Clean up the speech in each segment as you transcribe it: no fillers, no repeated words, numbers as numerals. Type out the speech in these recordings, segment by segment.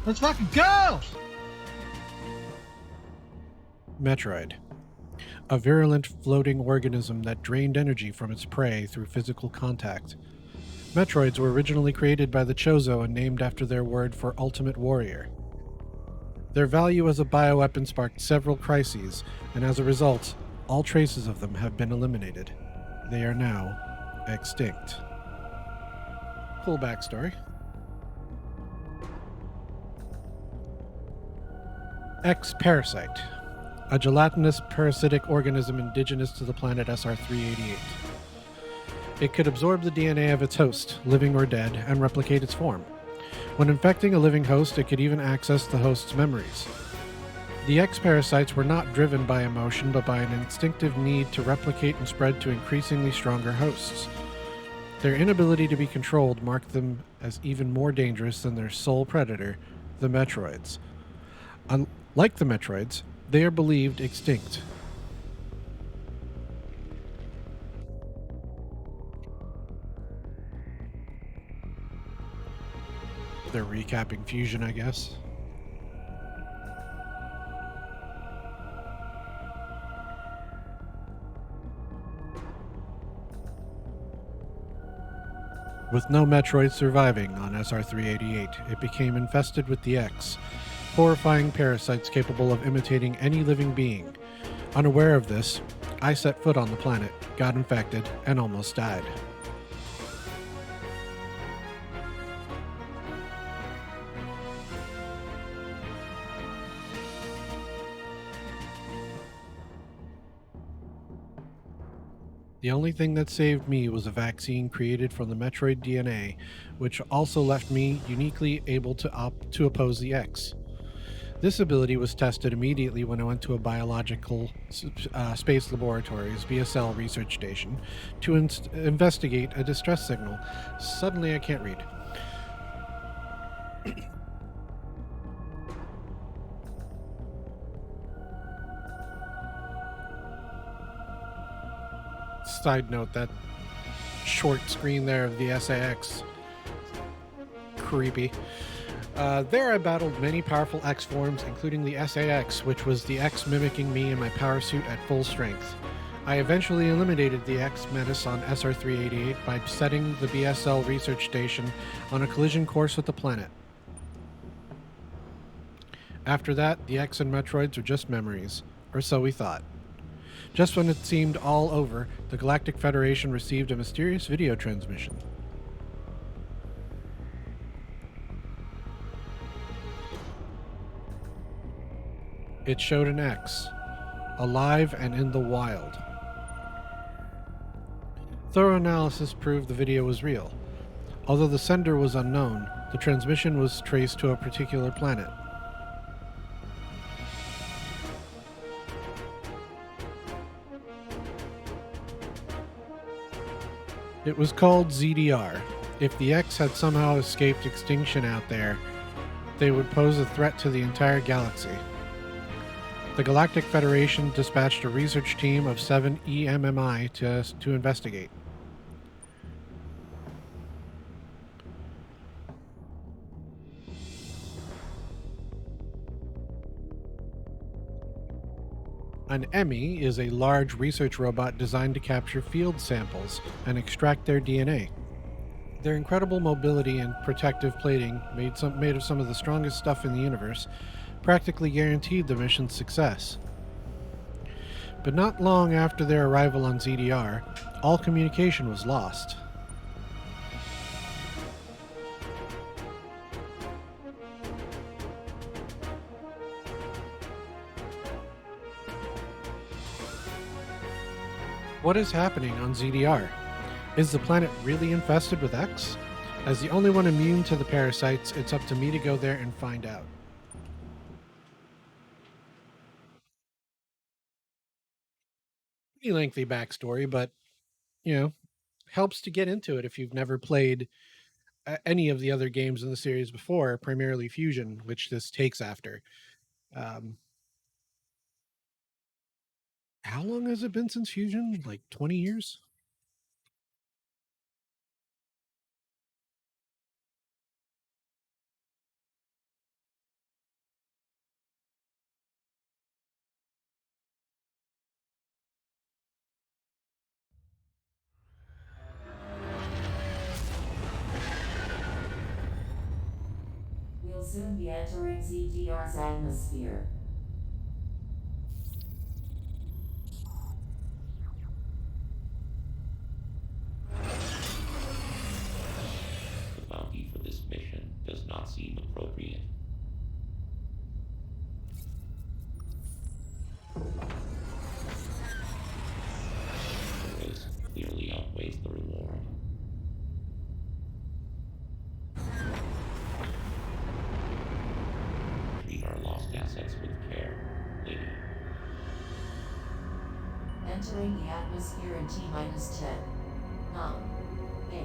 Let's fucking go! Metroid. A virulent floating organism that drained energy from its prey through physical contact. Metroids were originally created by the Chozo and named after their word for ultimate warrior. Their value as a bioweapon sparked several crises, and as a result, all traces of them have been eliminated. They are now extinct. Full backstory. X Parasite, a gelatinous parasitic organism indigenous to the planet SR388. It could absorb the DNA of its host, living or dead, and replicate its form. When infecting a living host, it could even access the host's memories. The X-parasites were not driven by emotion, but by an instinctive need to replicate and spread to increasingly stronger hosts. Their inability to be controlled marked them as even more dangerous than their sole predator, the Metroids. Unlike the Metroids, they are believed extinct. They're recapping Fusion, I guess. With no Metroids surviving on SR388, it became infested with the X, horrifying parasites capable of imitating any living being. Unaware of this, I set foot on the planet, got infected, and almost died. The only thing that saved me was a vaccine created from the Metroid DNA, which also left me uniquely able to oppose the X. This ability was tested immediately when I went to a biological space laboratory's BSL research station to investigate a distress signal. Suddenly, I can't read. Side note, that short screen there of the SAX, creepy. There I battled many powerful X forms, including the SAX, which was the X mimicking me in my power suit at full strength. I eventually eliminated the X menace on SR388 by setting the BSL research station on a collision course with the planet. After that, the X and Metroids were just memories, or so we thought. Just when it seemed all over, the Galactic Federation received a mysterious video transmission. It showed an X, alive and in the wild. Thorough analysis proved the video was real. Although the sender was unknown, the transmission was traced to a particular planet. It was called ZDR. If the X had somehow escaped extinction out there, they would pose a threat to the entire galaxy. The Galactic Federation dispatched a research team of 7 EMMI to investigate. An EMI is a large research robot designed to capture field samples and extract their DNA. Their incredible mobility and protective plating, made of some of the strongest stuff in the universe, practically guaranteed the mission's success. But not long after their arrival on ZDR, all communication was lost. What is happening on ZDR? Is the planet really infested with X? As the only one immune to the parasites, it's up to me to go there and find out. Pretty lengthy backstory, but, helps to get into it if you've never played any of the other games in the series before, primarily Fusion, which this takes after. Um, how long has it been since Fusion? Like 20 years? soon be entering ZDR's atmosphere. The bounty for this mission does not seem appropriate. The risk clearly outweighs the reward. Treat our lost assets with care, lady. Entering the atmosphere in T-minus 10, 9, 8,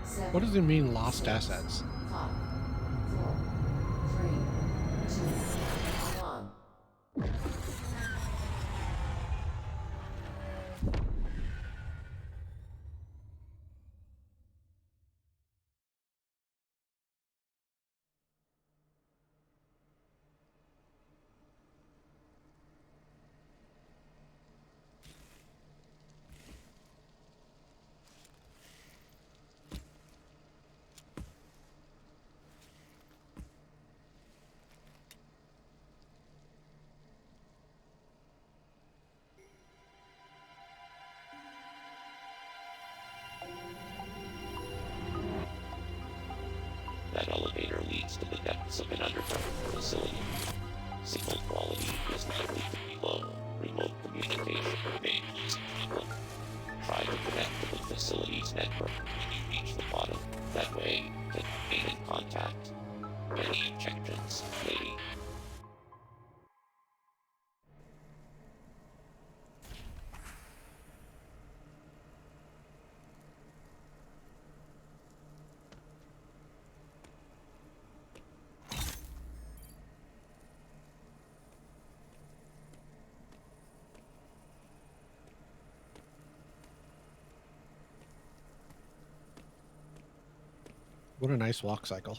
7. What does it mean, lost 6, assets? 5, 4, 3, 2, 1. That elevator leads to the depths of an underground facility. Signal quality is likely to be low. Remote communication remains difficult. Try to connect to the facility's network when you reach the bottom. That way, then remain in contact. Any objections, lady? What a nice walk cycle.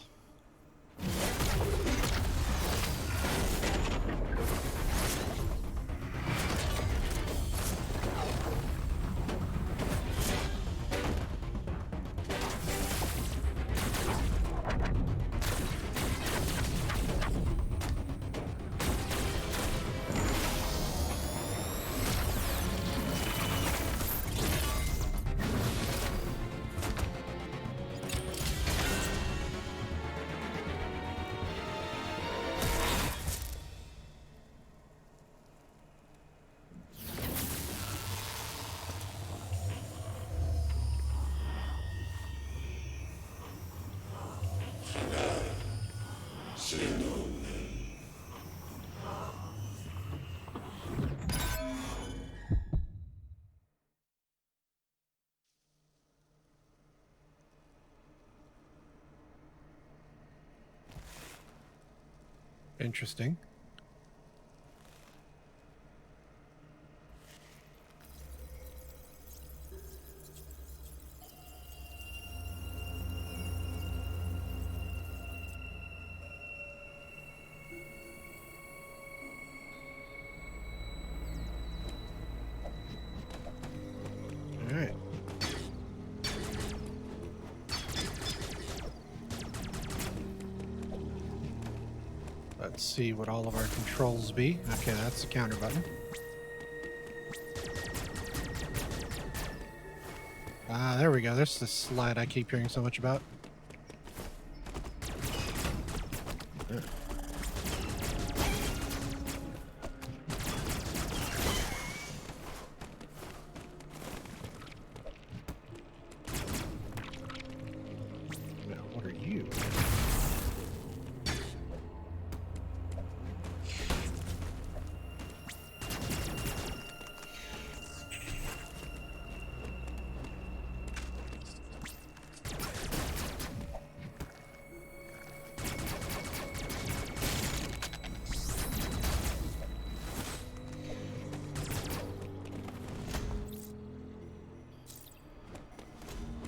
Interesting. All right. Let's see what all of our controls be. Okay, that's the counter button. Ah, there we go. There's the slide I keep hearing so much about. Now, what are you?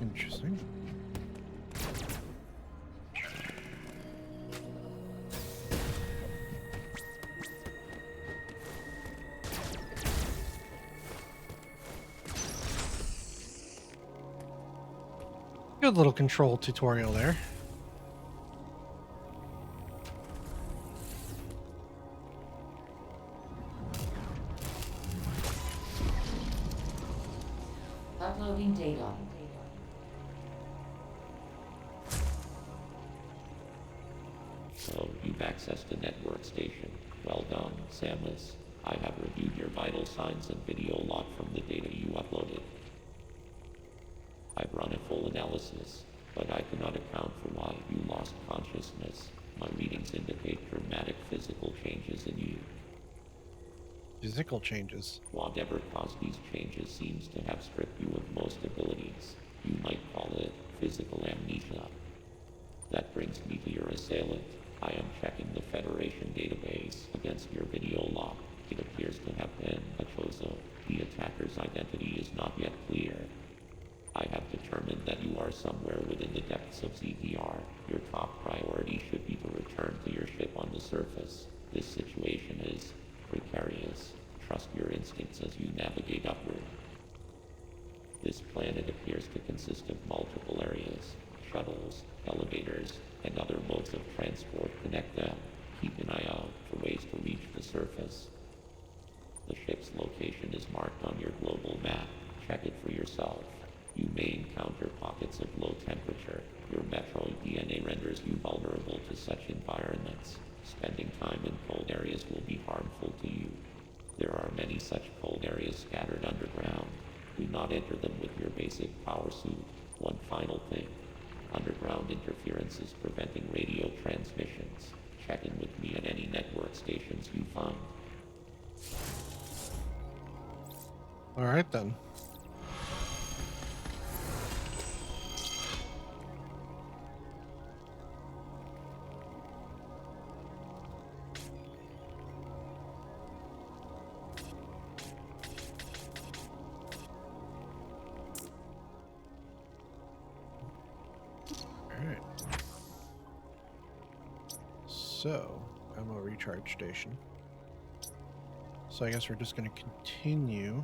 Interesting. Good little control tutorial there. So, you've accessed a network station. Well done, Samus. I have reviewed your vital signs and video log from the data you uploaded. I've run a full analysis, but I cannot account for why you lost consciousness. My readings indicate dramatic physical changes in you. Physical changes. Whatever caused these changes seems to have stripped you of most abilities. You might call it physical amnesia. That brings me to your assailant. I am checking the Federation database against your video log. It appears to have been ImJCyo. The attacker's identity is not yet clear. I have determined that you are somewhere within the depths of ZDR. Your top priority should be to return to your ship on the surface. This situation is precarious. Trust your instincts as you navigate upward. This planet appears to consist of multiple areas. Shuttles, elevators, and other modes of transport connect them. Keep an eye out for ways to reach the surface. The ship's location is marked on your global map. Check it for yourself. You may encounter pockets of low temperature. Your Metroid DNA renders you vulnerable to such environments. Spending time in cold areas will be harmful to you. There are many such cold areas scattered underground. Do not enter them with your basic power suit. One final thing. Underground interference is preventing radio transmissions. Check in with me at any network stations you find. Alright then. Alright. So, ammo recharge station. So I guess we're just going to continue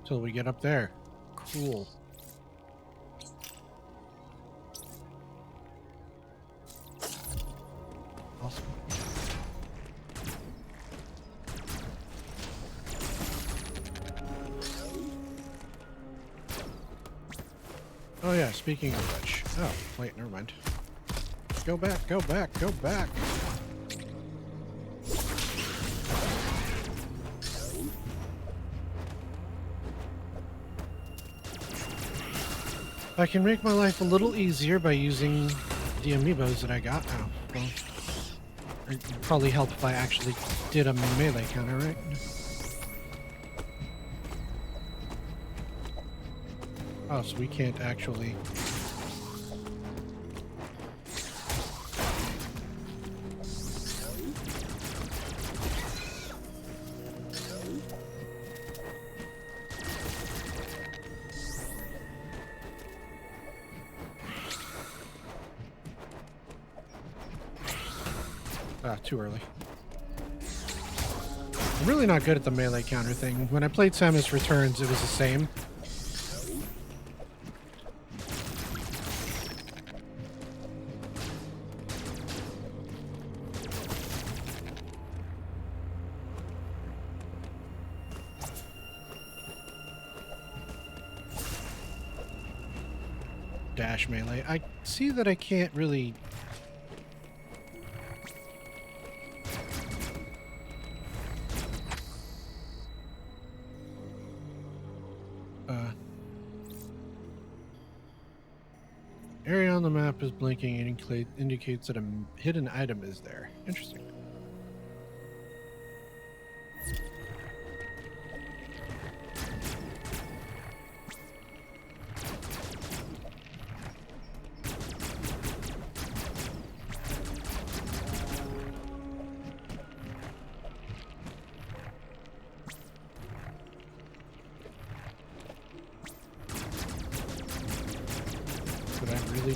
till we get up there. Cool. Awesome. Oh yeah, speaking of which. Oh, wait, never mind. Go back, go back, go back! I can make my life a little easier by using the amiibos that I got. Oh, well, it'd probably help if I actually did a melee counter, right? Oh, so we can't actually... too early. I'm really not good at the melee counter thing. When I played Samus Returns, it was the same. Dash melee. I see that I can't really... area on the map is blinking and indicates that a hidden item is there. Interesting.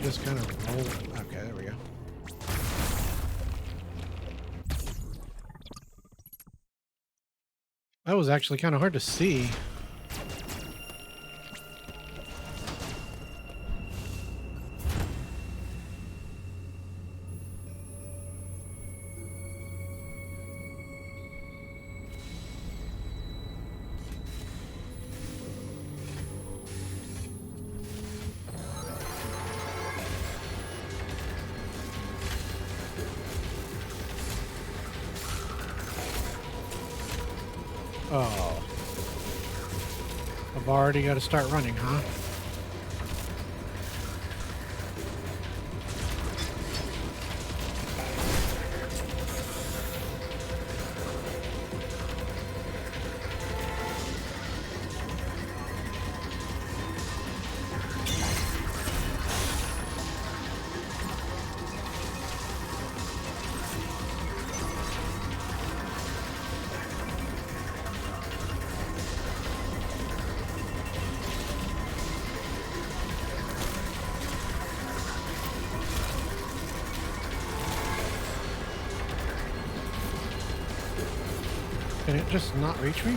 Just kind of roll. Okay, there we go. That was actually kind of hard to see. Oh. I've already got to start running, huh? Can it just not reach me?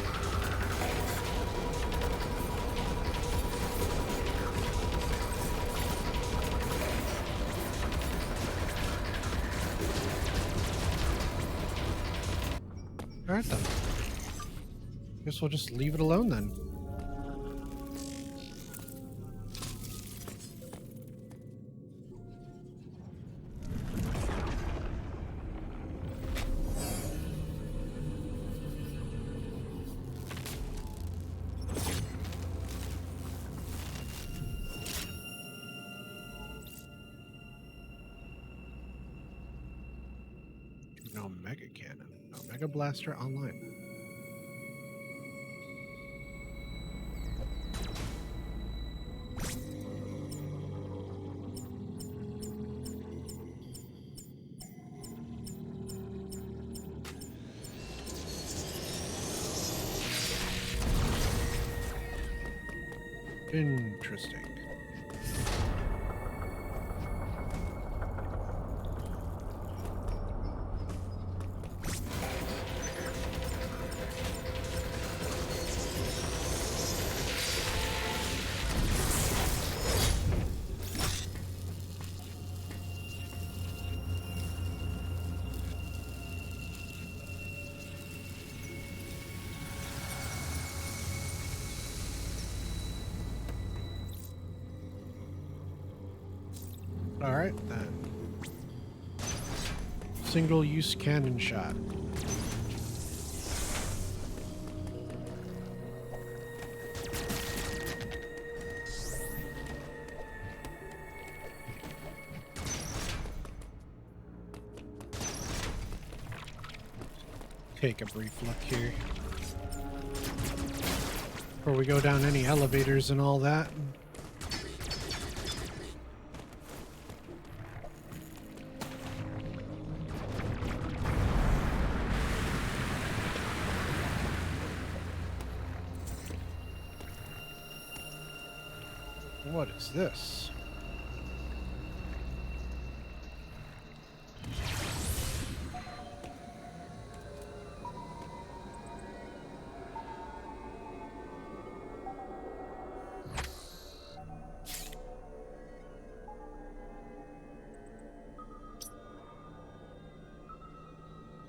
Alright then. Guess we'll just leave it alone then. No Mega Cannon. No Mega Blaster online. Interesting. Alright then. Single-use cannon shot. Take a brief look here. Before we go down any elevators and all that. What is this?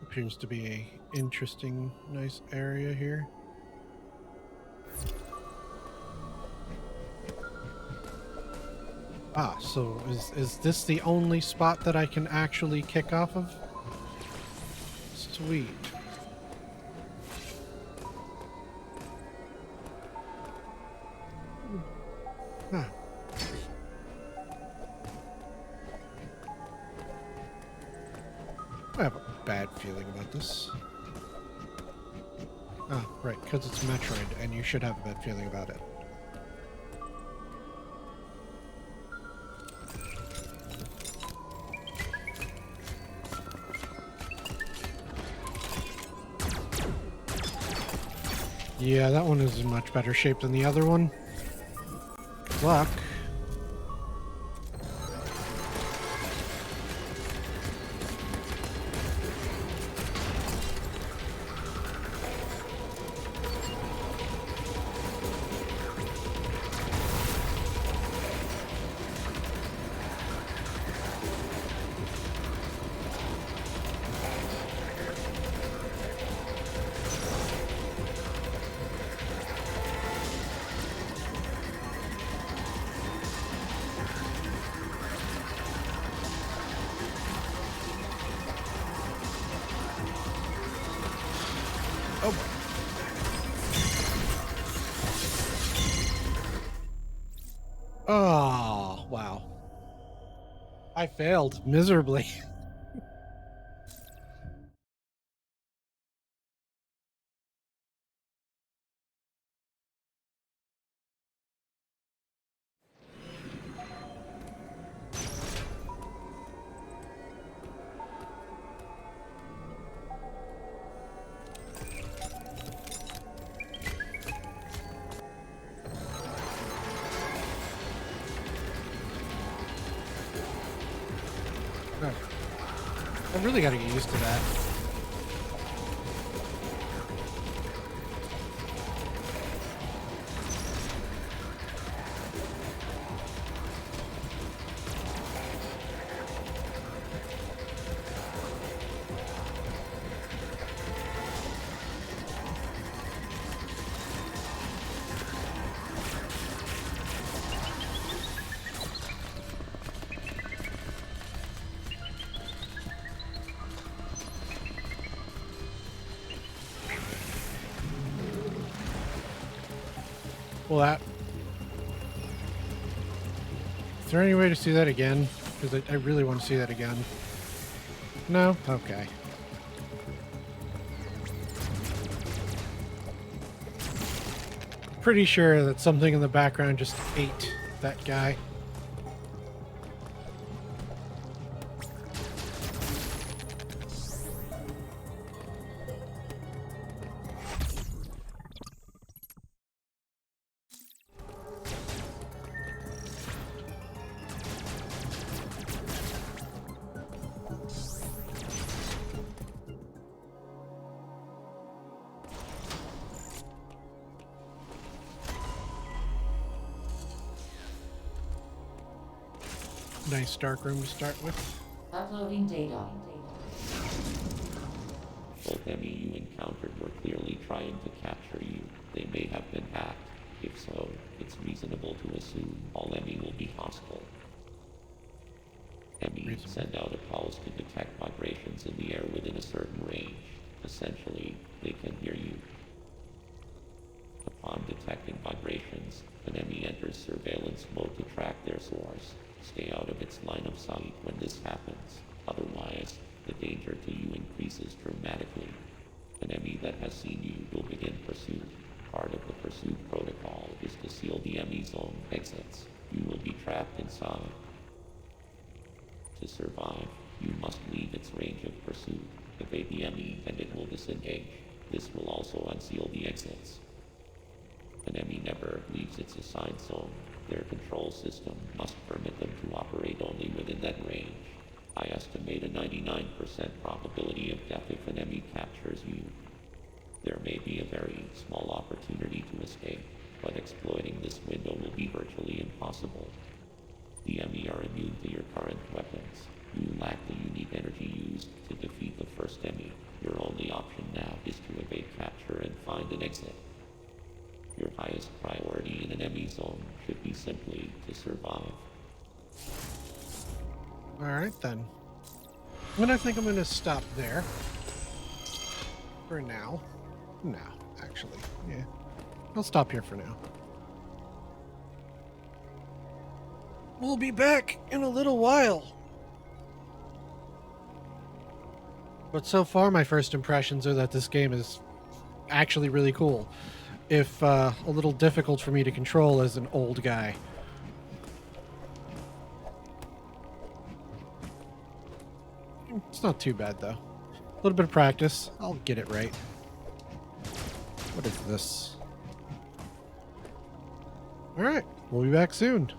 Appears to be a interesting, nice area here. Ah, so is this the only spot that I can actually kick off of? Sweet. Huh. I have a bad feeling about this. Ah, right, because it's Metroid, and you should have a bad feeling about it. Yeah, that one is in much better shape than the other one. Luck. Wow. I failed miserably. I really got to get used to that. Well, that... Is there any way to see that again? Because I really want to see that again. No? Okay. Pretty sure that something in the background just ate that guy. Nice dark room to start with. Uploading data. Both enemy you encountered were clearly trying to capture you. They may have been hacked. If so, it's reasonable to assume all enemy will be hostile. Enemies send out a pulse to detect vibrations in the air within a certain range. Essentially, they can hear you. Upon detecting vibrations, an enemy enters surveillance mode to track their source. Stay out of its line of sight when this happens. Otherwise, the danger to you increases dramatically. An enemy that has seen you will begin pursuit. Part of the pursuit protocol is to seal the enemy zone exits. You will be trapped inside. To survive, you must leave its range of pursuit. Evade the enemy and it will disengage. This will also unseal the exits. An enemy never leaves its assigned zone. Their control system must permit them to operate only within that range. I estimate a 99% probability of death if an enemy captures you. There may be a very small opportunity to escape, but exploiting this window will be virtually impossible. The enemy are immune to your current weapons. You lack the unique energy used to defeat the first enemy. Your only option now is to evade capture and find an exit. Your highest priority in an enemy zone should be simply to survive. Alright then. And I think I'm going to stop there. For now. No, actually. Yeah. I'll stop here for now. We'll be back in a little while. But so far, my first impressions are that this game is actually really cool. If a little difficult for me to control as an old guy. It's not too bad, though. A little bit of practice. I'll get it right. What is this? Alright, we'll be back soon.